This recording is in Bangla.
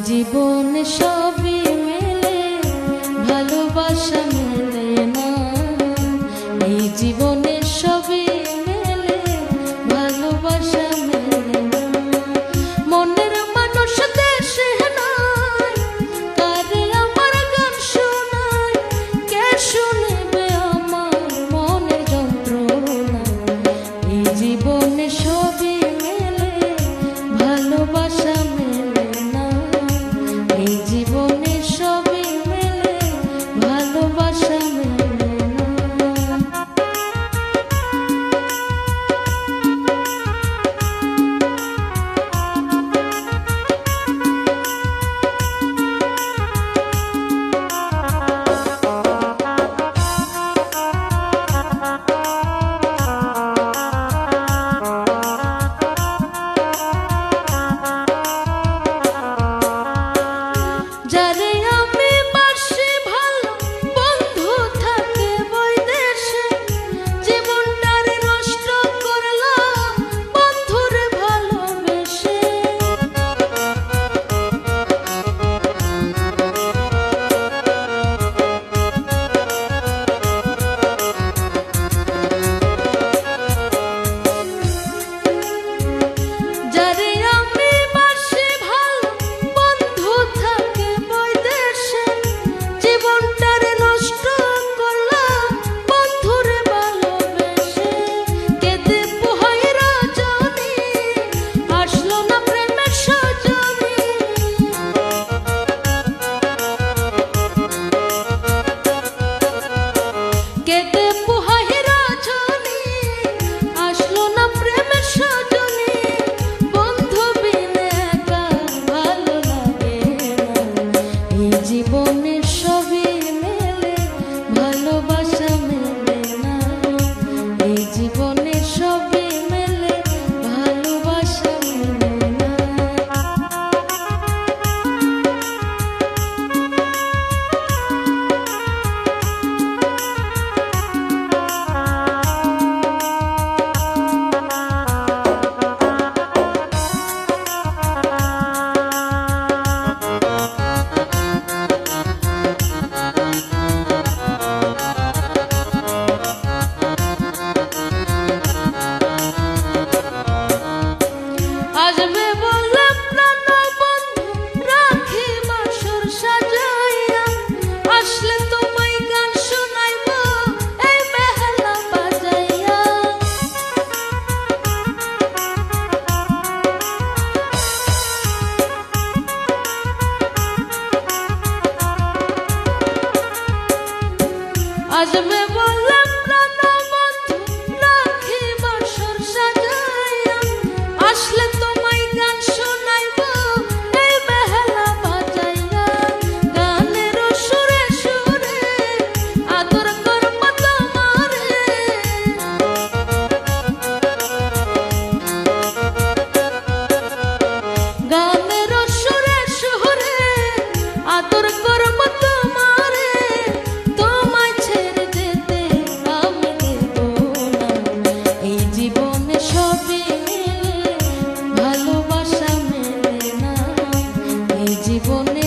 জীবনে সবই মেলে, ভালোবাসা মেলে না। এই জীবনে সবই মেলে, ভালোবাসা মেলে না। মনের মানুষ দেশে নাই, কারে আমার গান শোনায়, কে শুনবে আমার মনের যন্ত্রণা। এই জীবনে সবই মেলে, ভালোবাসা মেলে না। এই জীবনে সবই মেলে, ভালোবাসা মেলে না। যারে আমি বাসি ভালো, বন্ধু থাকে বৈদেশে, জীবনটারে নষ্ট করলাম বন্ধুরে ভালোবেসে। যারে আমি বাসি ভালো, বন্ধু থাকে বৈদেশে, জীবনটারে নষ্ট করলাম বন্ধুরে ভালোবেসে। কেঁদে পোহাই রজনী, আসলো না প্রেমের সজনী। কেঁদে পোহাই রজনী, আসলো না প্রেমের সজনী। বন্ধু বিনে একা ভালো লাগে না। এই জীবনে সবই মেলে, ভালোবাসা মেলে না। এই জীবনে সবই মেলে, ভালোবাসা মেলে না। আসবে বলে প্রাণ বন্ধু, রাখি বাসর সাজাইয়া, আসলে তোমায় গান শোনাইব এই বেহালা বাজাইয়া। আসবে বলে প্রাণ বন্ধু, রাখি বাসর সাজাইয়া, আসলে তোমায় গান শোনাইব এই বেহালা বাজাইয়া। গানের সুরে সুরে আদর করব তোমারে, গানের সুরে সুরে আদর করব তোমারে। তোমায় ছেড়ে যেতে আমি দেব না। এই জীবনে সবই মেলে, ভালোবাসা মেলে না। এই জীবনে